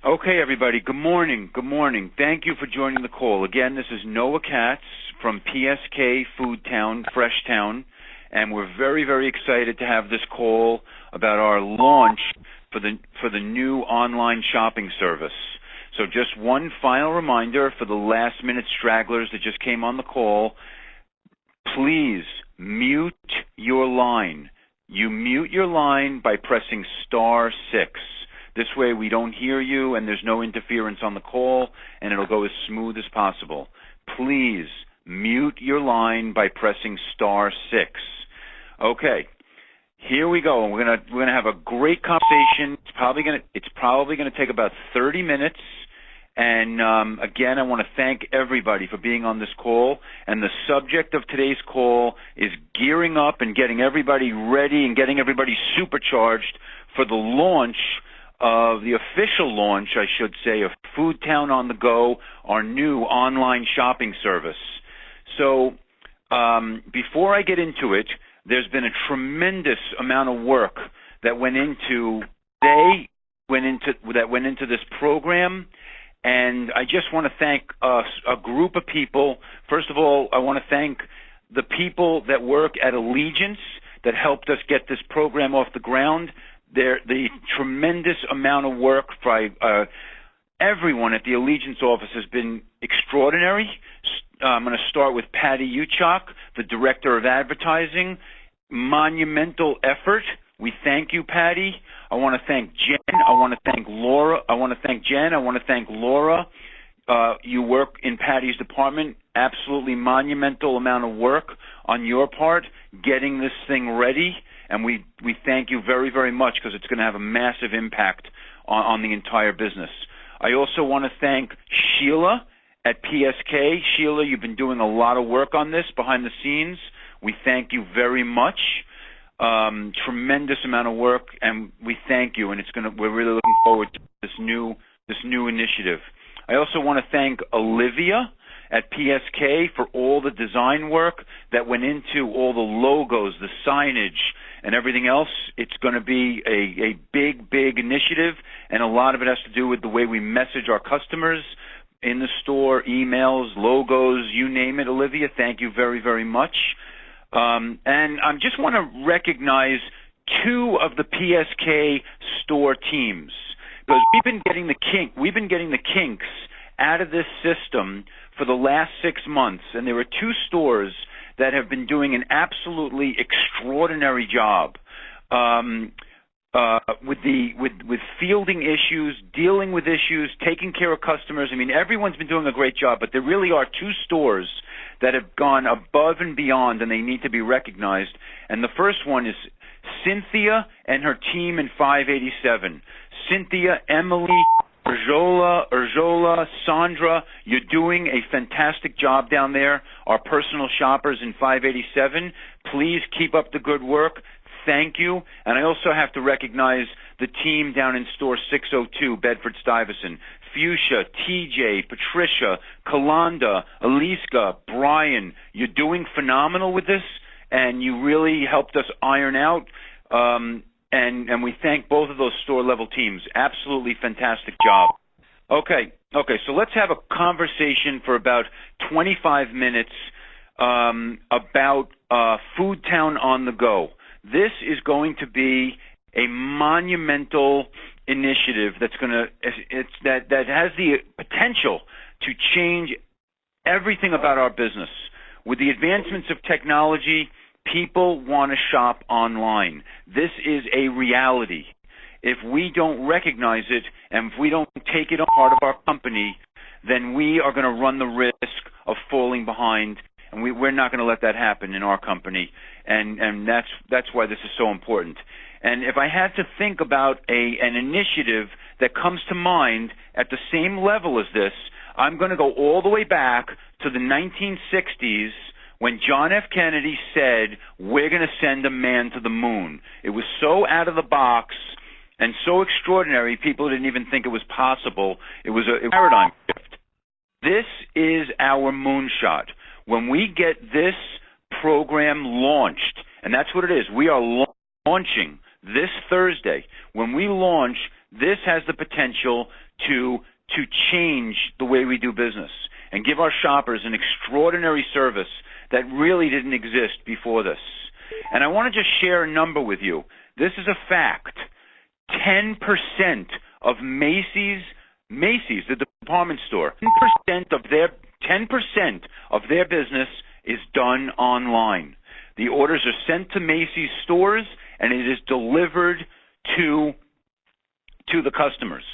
Okay, everybody. Good morning. Good morning. Thank you for joining the call. Again, this is Noah Katz from PSK Foodtown, Freshtown, and we're very, very excited to have this call about our launch for the new online shopping service. So just one final reminder for the last-minute stragglers that just came on the call, please mute your line. You mute your line by pressing *6. This way we don't hear you and there's no interference on the call, and it'll go as smooth as possible. Please mute your line by pressing *6. Okay, here we go. We're gonna have a great conversation. It's probably gonna take about 30 minutes. And again, I want to thank everybody for being on this call. And the subject of today's call is gearing up and getting everybody ready and getting everybody supercharged for the launch of the official launch, I should say, of Foodtown OntheGo, our new online shopping service. So before I get into it, there's been a tremendous amount of work that went into this program. And I just want to thank a group of people. First of all, I want to thank the people that work at Allegiance that helped us get this program off the ground. The tremendous amount of work by everyone at the Allegiance office has been extraordinary. I'm going to start with Patty Uchok, the Director of Advertising. Monumental effort. We thank you, Patty. I want to thank Jen. I want to thank Laura. I want to thank Jen. I want to thank Laura. You work in Patty's department. Absolutely monumental amount of work on your part getting this thing ready. And we thank you very, very much because it's going to have a massive impact on the entire business. I also want to thank Sheila at PSK. Sheila, you've been doing a lot of work on this behind the scenes. We thank you very much. Tremendous amount of work, and we thank you. And we're really looking forward to this new initiative. I also want to thank Olivia at PSK for all the design work that went into all the logos, the signage, and everything else. It's going to be a big, big initiative, and a lot of it has to do with the way we message our customers in the store, emails, logos, you name it. Olivia, thank you very, very much. And I just want to recognize two of the PSK store teams, because we've been getting the kinks out of this system for the last 6 months, and there are two stores that have been doing an absolutely extraordinary job with fielding issues, dealing with issues, taking care of customers. I mean, everyone's been doing a great job, but there really are two stores that have gone above and beyond, and they need to be recognized. And the first one is Cynthia and her team in 587. Cynthia, Emily, Urjola, Sandra, you're doing a fantastic job down there. Our personal shoppers in 587, please keep up the good work. Thank you. And I also have to recognize the team down in store 602, Bedford-Stuyvesant. Fuchsia, TJ, Patricia, Kalanda, Aliska, Brian, you're doing phenomenal with this, and you really helped us iron out. And we thank both of those store-level teams. Absolutely fantastic job. Okay, so let's have a conversation for about 25 minutes about Foodtown OntheGo. This is going to be a monumental initiative that has the potential to change everything about our business. With the advancements of technology, people want to shop online. This is a reality. If we don't recognize it and if we don't take it on part of our company, then we are going to run the risk of falling behind, and we're not going to let that happen in our company. And that's why this is so important. And if I had to think about an initiative that comes to mind at the same level as this, I'm going to go all the way back to the 1960s when John F. Kennedy said, we're going to send a man to the moon. It was so out of the box and so extraordinary, people didn't even think it was possible. It was a paradigm shift. This is our moonshot. When we get this program launched, and that's what it is, we are launching this Thursday. When we launch, This has the potential to change the way we do business and give our shoppers an extraordinary service that really didn't exist before this. And I want to just share a number with you. This is a fact. 10% of Macy's, the department store, 10% of their business is done online. The orders are sent to Macy's stores, and it is delivered to the customers.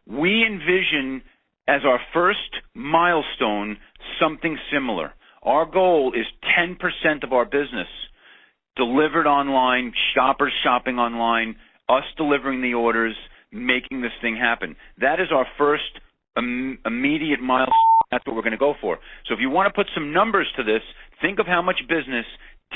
We envision as our first milestone something similar. Our goal is 10% of our business delivered online, shoppers shopping online, us delivering the orders, making this thing happen. That is our first immediate milestone. That's what we're going to go for. So if you want to put some numbers to this, think of how much business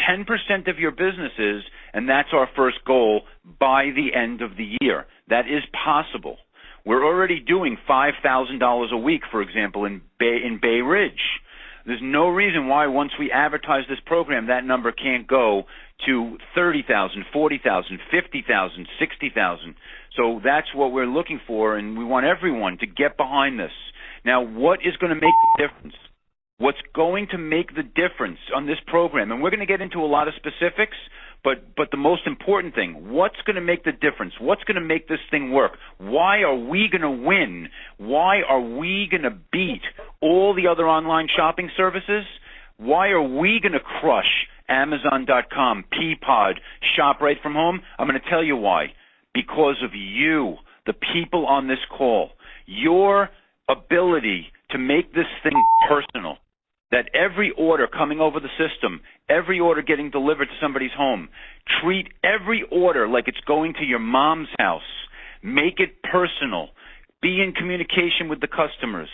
10% of your business is, and that's our first goal by the end of the year. That is possible. We're already doing $5,000 a week, for example, in Bay Ridge. There's no reason why once we advertise this program, that number can't go to 30,000, 40,000, 50,000, 60,000. So that's what we're looking for, and we want everyone to get behind this. Now, what is going to make the difference? What's going to make the difference on this program? And we're going to get into a lot of specifics, but the most important thing, what's going to make the difference? What's going to make this thing work? Why are we going to win? Why are we going to beat all the other online shopping services? Why are we going to crush Amazon.com, Peapod, Shop Right From Home? I'm going to tell you why. Because of you, the people on this call. Your ability to make this thing personal. That every order coming over the system, every order getting delivered to somebody's home, treat every order like it's going to your mom's house. Make it personal. Be in communication with the customers.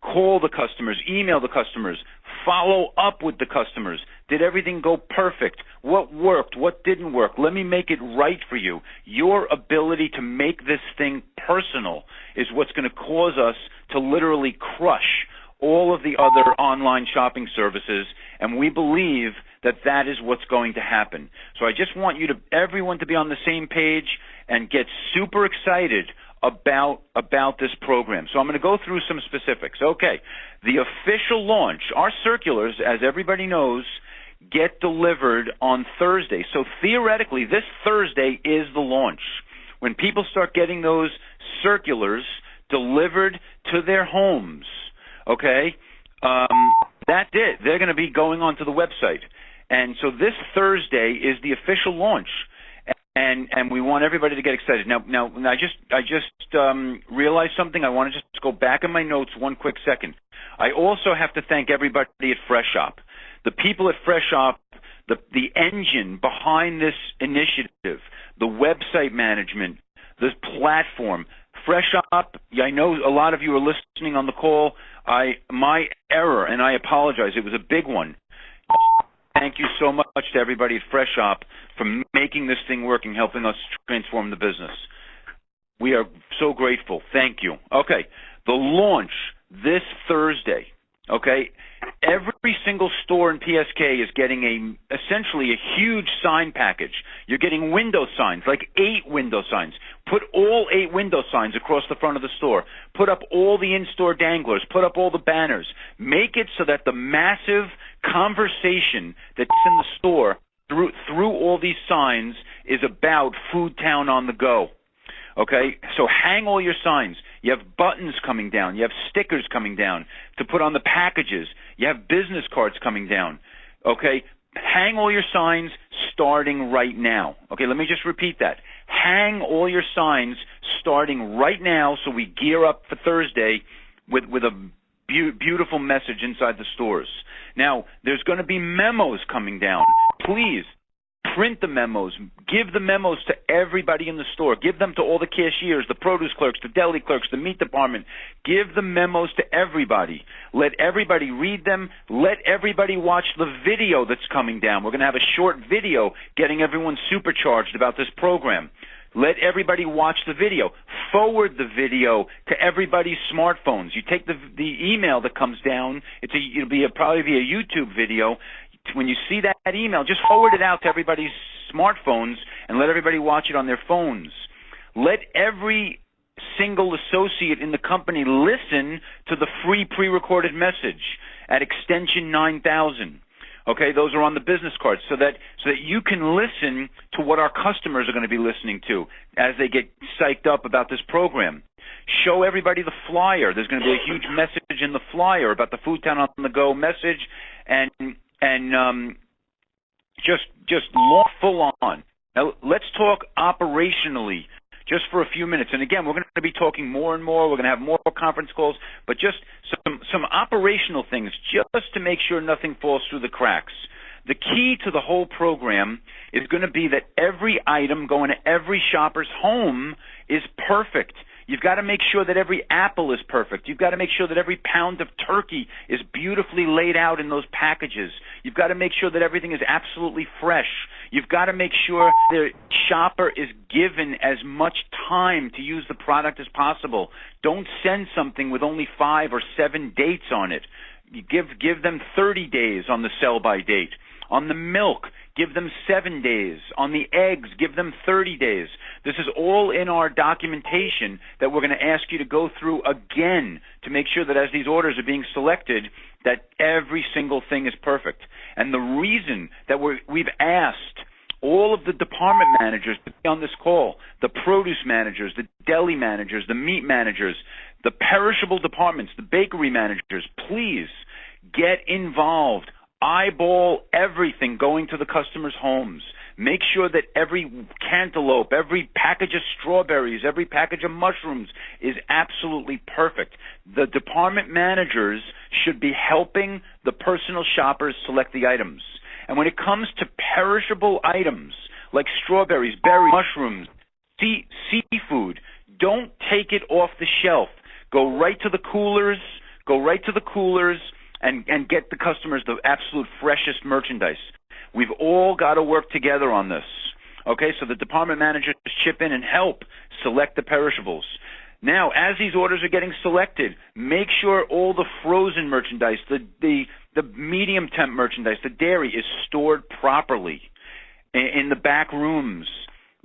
Call the customers. Email the customers. Follow up with the customers. Did everything go perfect? What worked? What didn't work? Let me make it right for you. Your ability to make this thing personal is what's going to cause us to literally crush all of the other online shopping services, and we believe that that is what's going to happen. So I just want everyone to be on the same page and get super excited about this program. So I'm going to go through some specifics. Okay, the official launch, our circulars, as everybody knows, get delivered on Thursday. So theoretically, this Thursday is the launch. When people start getting those circulars delivered to their homes, okay, that's it. They're going to be going onto the website. And so this Thursday is the official launch. And we want everybody to get excited. Now I just realized something. I want to just go back in my notes 1 quick second. I also have to thank everybody at Fresh Shop. The people at Fresh Shop, the engine behind this initiative, the website management, this platform. Fresh Shop, I know a lot of you are listening on the call. My error, and I apologize, it was a big one. Thank you so much to everybody at Fresh Shop for making this thing work and helping us transform the business. We are so grateful. Thank you. Okay, the launch this Thursday, okay? Every single store in PSK is getting essentially a huge sign package. You're getting window signs, like 8 window signs. Put all 8 window signs across the front of the store. Put up all the in-store danglers. Put up all the banners. Make it so that the massive conversation that's in the store through all these signs is about Food Town on the go. Okay, so hang all your signs. You have buttons coming down. You have stickers coming down to put on the packages. You have business cards coming down. Okay, hang all your signs starting right now. Okay, let me just repeat that. Hang all your signs starting right now so we gear up for Thursday with a beautiful message inside the stores. Now, there's going to be memos coming down. Please print the memos. Give the memos to everybody in the store. Give them to all the cashiers, the produce clerks, the deli clerks, the meat department. Give the memos to everybody. Let everybody read them. Let everybody watch the video that's coming down. We're going to have a short video getting everyone supercharged about this program. Let everybody watch the video. Forward the video to everybody's smartphones. You take the email that comes down. It'll probably be a YouTube video. When you see that email, just forward it out to everybody's smartphones and let everybody watch it on their phones. Let every single associate in the company listen to the free pre-recorded message at extension 9000. Okay, those are on the business cards, so that you can listen to what our customers are going to be listening to as they get psyched up about this program. Show everybody the flyer. There's going to be a huge message in the flyer about the Foodtown on the Go message, and just full on. Now let's talk operationally just for a few minutes. And again, we're going to be talking more and more. We're going to have more conference calls, but just some operational things just to make sure nothing falls through the cracks. The key to the whole program is going to be that every item going to every shopper's home is perfect. You've got to make sure that every apple is perfect. You've got to make sure that every pound of turkey is beautifully laid out in those packages. You've got to make sure that everything is absolutely fresh. You've got to make sure the shopper is given as much time to use the product as possible. Don't send something with only 5 or 7 dates on it. You give them 30 days on the sell-by date. On the milk, give them 7 days. On the eggs, give them 30 days. This is all in our documentation that we're going to ask you to go through again to make sure that as these orders are being selected, that every single thing is perfect. And the reason that we've asked all of the department managers to be on this call, the produce managers, the deli managers, the meat managers, the perishable departments, the bakery managers, please get involved. Eyeball everything going to the customers' homes. Make sure that every cantaloupe, every package of strawberries, every package of mushrooms is absolutely perfect. The department managers should be helping the personal shoppers select the items. And when it comes to perishable items like strawberries, berries, mushrooms, seafood, don't take it off the shelf. Go right to the coolers. And get the customers the absolute freshest merchandise. We've all got to work together on this. Okay, so the department managers chip in and help select the perishables. Now, as these orders are getting selected, make sure all the frozen merchandise, the medium temp merchandise, the dairy is stored properly in the back rooms,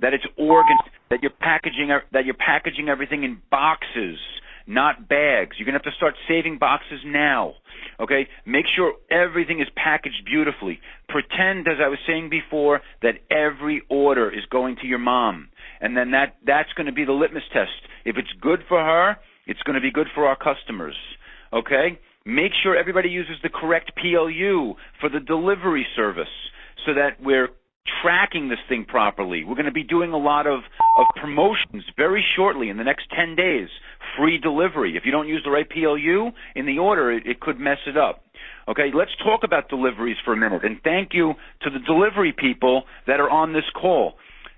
that it's organized, that you're packaging everything in boxes, not bags. You're going to have to start saving boxes now. Okay? Make sure everything is packaged beautifully. Pretend, as I was saying before, that every order is going to your mom. And then that's going to be the litmus test. If it's good for her, it's going to be good for our customers. Okay? Make sure everybody uses the correct PLU for the delivery service so that we're tracking this thing properly. We're going to be doing a lot of promotions very shortly in the next 10 days. Free delivery. If you don't use the right PLU in the order, it could mess it up. Okay, let's talk about deliveries for a minute. And thank you to the delivery people that are on this call.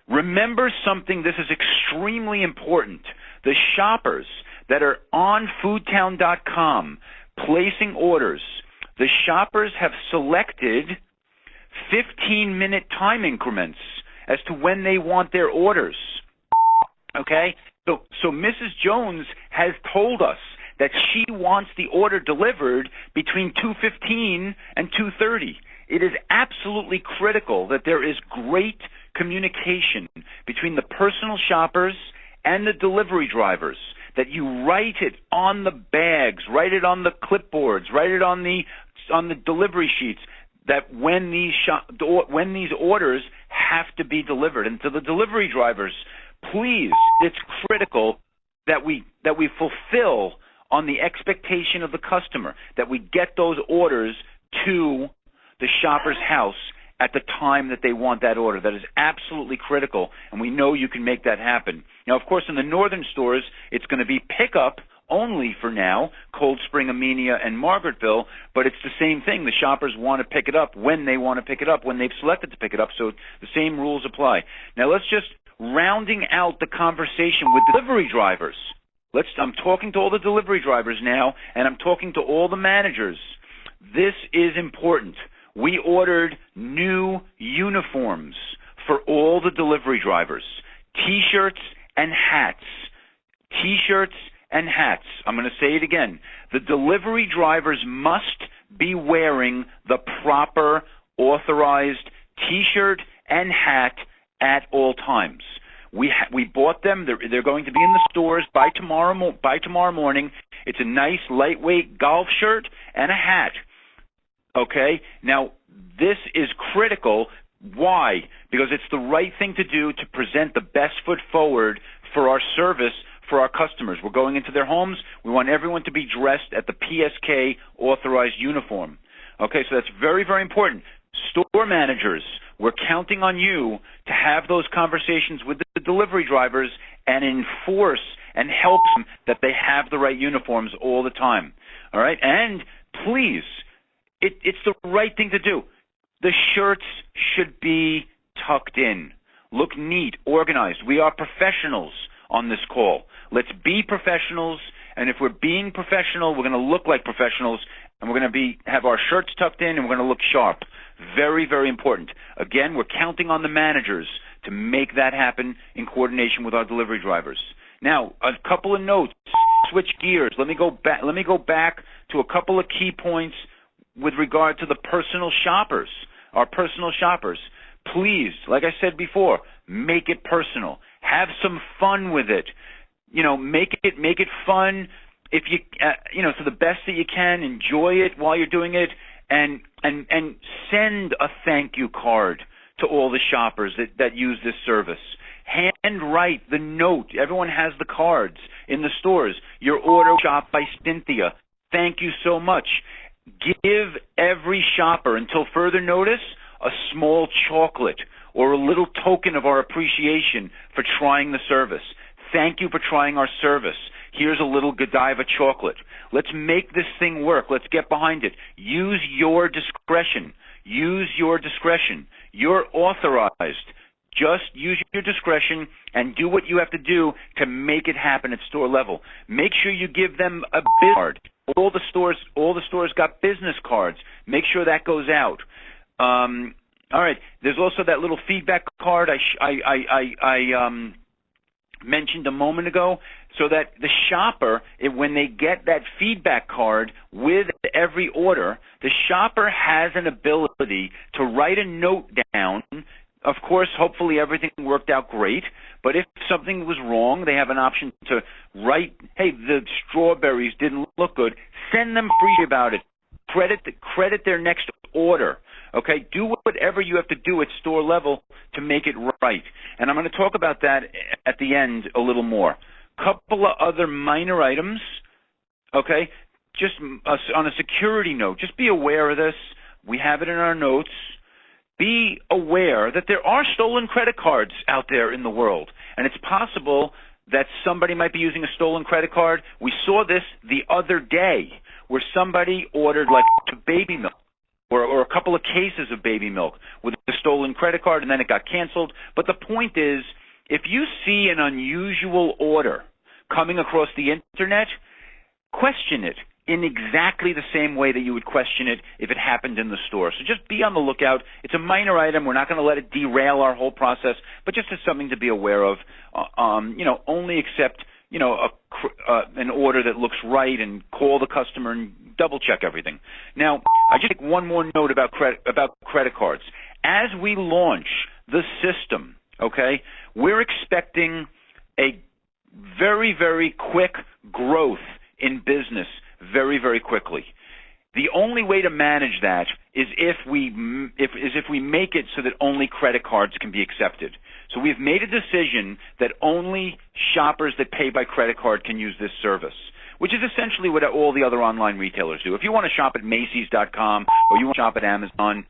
Remember something, this is extremely important. The shoppers that are on foodtown.com placing orders, the shoppers have selected 15-minute time increments as to when they want their orders. Okay? So Mrs. Jones has told us that she wants the order delivered between 2:15 and 2:30. It is absolutely critical that there is great communication between the personal shoppers and the delivery drivers, that you write it on the bags, write it on the clipboards, write it on the delivery sheets, that when these orders have to be delivered. And to the delivery drivers, please, it's critical that we fulfill on the expectation of the customer, that we get those orders to the shopper's house at the time that they want that order. That is absolutely critical, and we know you can make that happen. Now, of course, in the northern stores, it's going to be pickup only for now, Cold Spring, Amenia, and Margaretville, but it's the same thing. The shoppers want to pick it up when they want to pick it up, when they've selected to pick it up, so the same rules apply. Now, let's just rounding out the conversation with delivery drivers. I'm talking to all the delivery drivers now, and I'm talking to all the managers. This is important. We ordered new uniforms for all the delivery drivers, T-shirts and hats. T-shirts and hats. I'm going to say it again. The delivery drivers must be wearing the proper authorized T-shirt and hat at all times. We bought them. They're going to be in the stores by tomorrow morning. It's a nice lightweight golf shirt and a hat. Okay? Now, this is critical. Why? Because it's the right thing to do to present the best foot forward for our service for our customers. We're going into their homes. We want everyone to be dressed at the PSK authorized uniform. Okay, so that's very, very important. Store managers, we're counting on you to have those conversations with the delivery drivers and enforce and help them that they have the right uniforms all the time. All right? And please, it's the right thing to do. The shirts should be tucked in. Look neat, organized. We are professionals on this call. Let's be professionals, and if we're being professional, we're going to look like professionals, and we're going to have our shirts tucked in, and we're going to look sharp. Very, very important. Again, we're counting on the managers to make that happen in coordination with our delivery drivers. Now, a couple of notes. Switch gears. Let me go back to a couple of key points with regard to the personal shoppers, our personal shoppers. Please, like I said before, make it personal. Have some fun with it. You know, make it fun. If you, to the best that you can, enjoy it while you're doing it, and send a thank you card to all the shoppers that use this service. Handwrite the note. Everyone has the cards in the stores. Your order shop by Cynthia. Thank you so much. Give every shopper, until further notice, a small chocolate or a little token of our appreciation for trying the service. Thank you for trying our service. Here's a little Godiva chocolate. Let's make this thing work. Let's get behind it. Use your discretion. Use your discretion. You're authorized. Just use your discretion and do what you have to do to make it happen at store level. Make sure you give them a business card. All the stores got business cards. Make sure that goes out. All right. There's also that little feedback card I mentioned a moment ago, so that the shopper, when they get that feedback card with every order, the shopper has an ability to write a note down. Of course, hopefully everything worked out great, but if something was wrong, they have an option to write, hey, the strawberries didn't look good. Send them free about it. Credit their next order. Okay, do whatever you have to do at store level to make it right. And I'm going to talk about that at the end a little more. Couple of other minor items, okay, just on a security note. Just be aware of this. We have it in our notes. Be aware that there are stolen credit cards out there in the world, and it's possible that somebody might be using a stolen credit card. We saw this the other day where somebody ordered like baby milk or a couple of cases of baby milk with a stolen credit card, and then it got canceled. But the point is, if you see an unusual order coming across the internet, question it in exactly the same way that you would question it if it happened in the store. So just be on the lookout. It's a minor item. We're not going to let it derail our whole process, but just as something to be aware of. Only accept an order that looks right, and call the customer and double check everything. Now, I just make one more note about credit cards. As we launch the system, okay, we're expecting a very, very quick growth in business very, very quickly. The only way to manage that is if we make it so that only credit cards can be accepted. So we've made a decision that only shoppers that pay by credit card can use this service, which is essentially what all the other online retailers do. If you want to shop at Macy's.com or you want to shop at Amazon,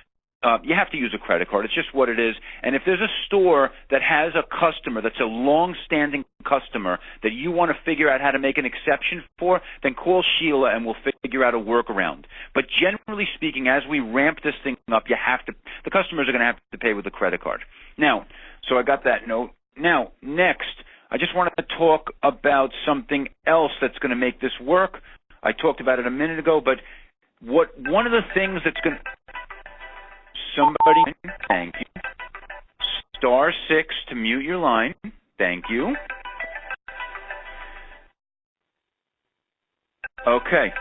you have to use a credit card. It's just what it is. And if there's a store that has a customer that's a long-standing customer that you want to figure out how to make an exception for, then call Sheila and we'll figure out a workaround. But generally speaking, as we ramp this thing up, the customers are going to have to pay with a credit card. Now, so I got that note. Now, next, I just wanted to talk about something else that's going to make this work. I talked about it a minute ago, but one of the things that's going to... Somebody, thank you. *6 to mute your line. Thank you. Okay.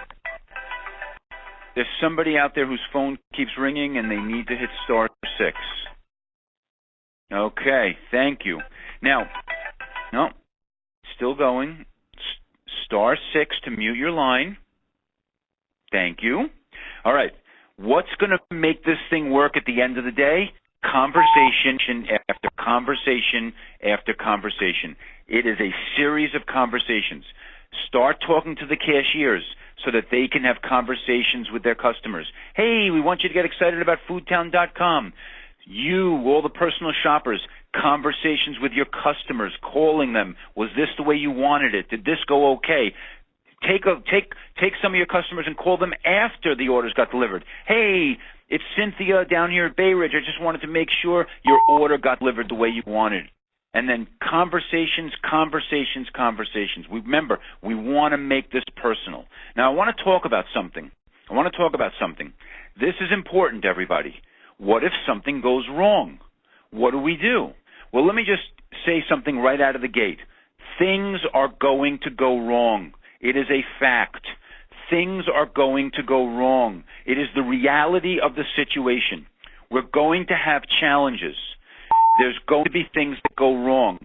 There's somebody out there whose phone keeps ringing and they need to hit *6. Okay, thank you. Now, No, still going. *6 to mute your line. Thank you. All right. What's going to make this thing work at the end of the day? Conversation after conversation after conversation. It is a series of conversations. Start talking to the cashiers so that they can have conversations with their customers. Hey, we want you to get excited about foodtown.com. You, all the personal shoppers, conversations with your customers, calling them. Was this the way you wanted it? Did this go okay? Take some of your customers and call them after the orders got delivered. Hey, it's Cynthia down here at Bay Ridge. I just wanted to make sure your order got delivered the way you wanted. And then conversations. Remember, we want to make this personal. Now, I want to talk about something. This is important, everybody. What if something goes wrong? What do? Well, let me just say something right out of the gate. Things are going to go wrong. It is a fact. Things are going to go wrong. It is the reality of the situation. We're going to have challenges. There's going to be things that go wrong.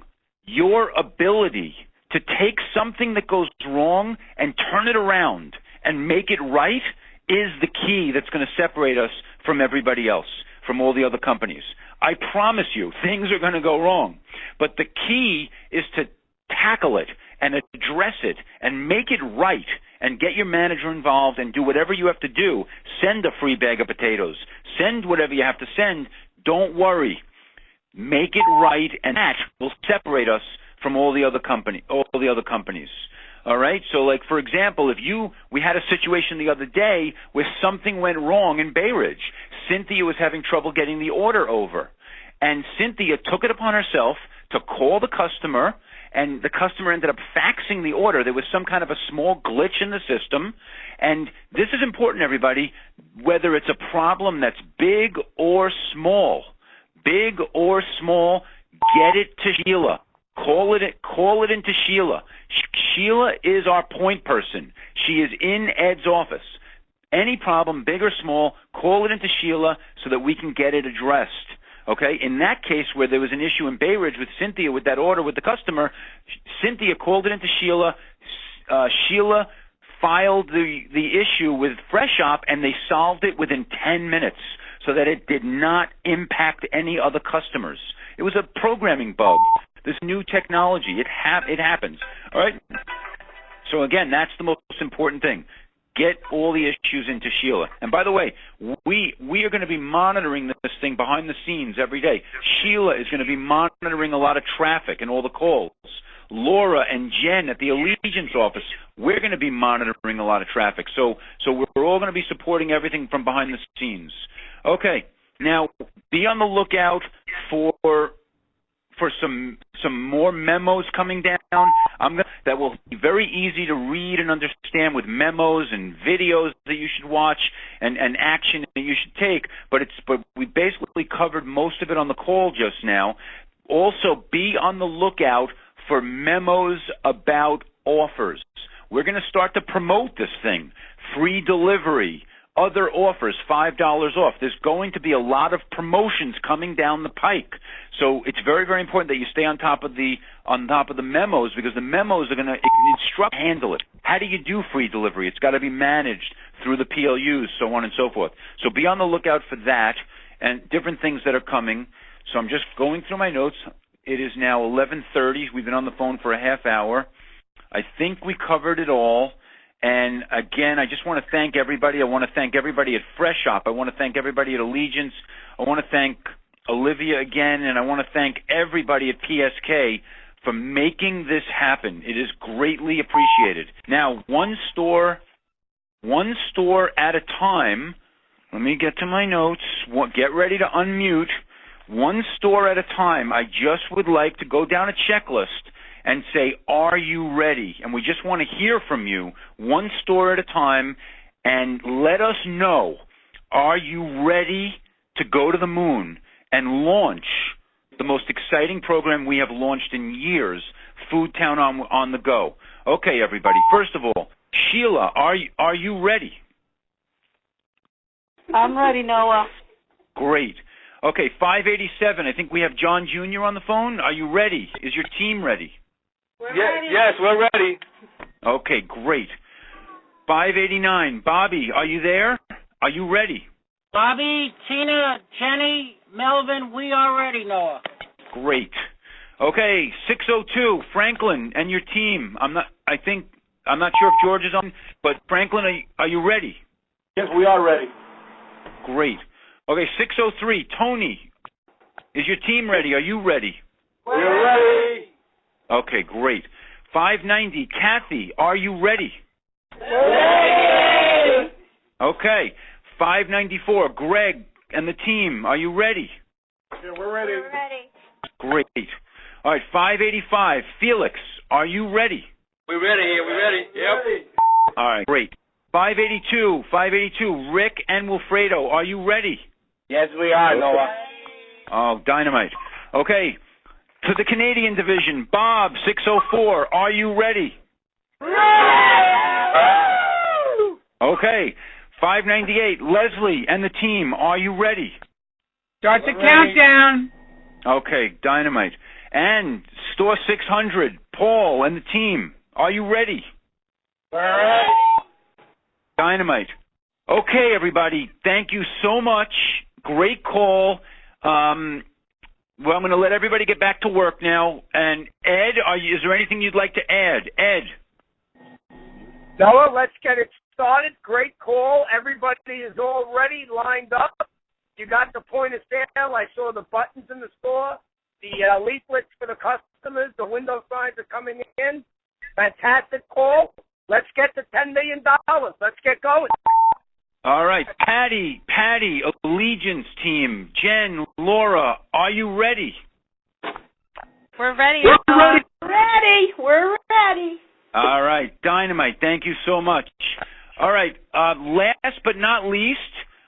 Your ability to take something that goes wrong and turn it around and make it right is the key that's going to separate us from everybody else, from all the other companies. I promise you, things are going to go wrong. But the key is to tackle it and address it and make it right and get your manager involved and do whatever you have to do. Send a free bag of potatoes. Send whatever you have to send. Don't worry. Make it right, and that will separate us from all the other companies. All right? So, like, for example, we had a situation the other day where something went wrong in Bay Ridge. Cynthia was having trouble getting the order over. And Cynthia took it upon herself to call the customer, and the customer ended up faxing the order. There was some kind of a small glitch in the system. And this is important, everybody, whether it's a problem that's big or small. Big or small, get it to Sheila. Call it into Sheila. Sheila is our point person. She is in Ed's office. Any problem, big or small, call it into Sheila so that we can get it addressed. Okay? In that case, where there was an issue in Bay Ridge with Cynthia with that order with the customer, Cynthia called it into Sheila. Sheila filed the issue with Fresh Shop, and they solved it within 10 minutes so that it did not impact any other customers. It was a programming bug. This new technology, it happens. All right? So again, that's the most important thing. Get all the issues into Sheila. And by the way, we are going to be monitoring this thing behind the scenes every day. Sheila is going to be monitoring a lot of traffic and all the calls. Laura and Jen at the Allegiance office, we're going to be monitoring a lot of traffic. So we're all going to be supporting everything from behind the scenes. Okay, now be on the lookout for some more memos coming down. That will be very easy to read and understand with memos and videos that you should watch and action that you should take. But we basically covered most of it on the call just now. Also, be on the lookout for memos about offers. We're going to start to promote this thing. Free delivery, other offers, $5 off. There's going to be a lot of promotions coming down the pike. So it's very, very important that you stay on top of the memos, because the memos are going to instruct, handle it. How do you do free delivery? It's got to be managed through the PLUs, so on and so forth. So be on the lookout for that and different things that are coming. So I'm just going through my notes. It is now 11:30. We've been on the phone for a half hour. I think we covered it all. And again, I just want to thank everybody. I want to thank everybody at Fresh Shop. I want to thank everybody at Allegiance. I want to thank Olivia again, and I want to thank everybody at PSK for making this happen. It is greatly appreciated. Now, one store at a time. Let me get to my notes. Get ready to unmute. One store at a time. I just would like to go down a checklist and say, are you ready? And we just want to hear from you, one store at a time, and let us know, are you ready to go to the moon and launch the most exciting program we have launched in years, Food Town on the Go? Okay, everybody. First of all, Sheila, are you ready? I'm ready, Noah. Great. Okay, 587. I think we have John Jr. on the phone. Are you ready? Is your team ready? Yes, we're ready. Okay, great. 589. Bobby, are you there? Are you ready? Bobby, Tina, Jenny, Melvin, we are ready, Noah. Great. Okay, 602. Franklin and your team. I'm not sure if George is on, but Franklin, are you ready? Yes, we are ready. Great. Okay, 603. Tony, is your team ready? Are you ready? We're ready. Okay, great. 590. Kathy, are you ready? Ready. Okay. 594. Greg and the team, are you ready? Yeah, we're ready. We're ready. Great. All right, 585. Felix, are you ready? We're ready. We're ready. Yep. All right, great. 582. Rick and Wilfredo, are you ready? Yes, we are, Noah. Oh, dynamite. Okay, to the Canadian division, Bob, 604, are you ready? Okay, 598, Leslie and the team, are you ready? Start the countdown. Okay, dynamite. And Store 600, Paul and the team, are you ready? We're ready. Dynamite. Okay, everybody, thank you so much. Great call. Well, I'm going to let everybody get back to work now. And Ed, is there anything you'd like to add? Ed? Noah, let's get it started. Great call. Everybody is already lined up. You got the point of sale. I saw the buttons in the store, the leaflets for the customers, the window signs are coming in. Fantastic call. Let's get to $10 million. Let's get going. All right. Patty, Allegiance team, Jen, Laura, are you ready? We're ready. We're ready. All right. Dynamite. Thank you so much. All right. Last but not least,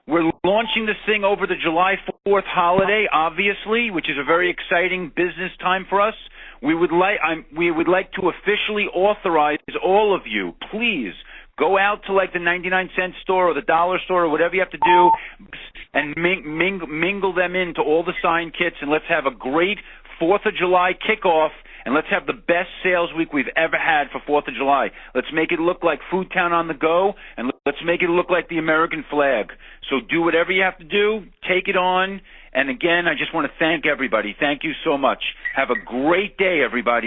we're launching this thing over the July 4th holiday, obviously, which is a very exciting business time for us. We would like to officially authorize all of you, please, go out to like the 99-cent store or the dollar store or whatever you have to do and mingle them into all the sign kits, and let's have a great 4th of July kickoff, and let's have the best sales week we've ever had for 4th of July. Let's make it look like Food Town on the go, and let's make it look like the American flag. So do whatever you have to do, take it on, and again, I just want to thank everybody. Thank you so much. Have a great day, everybody.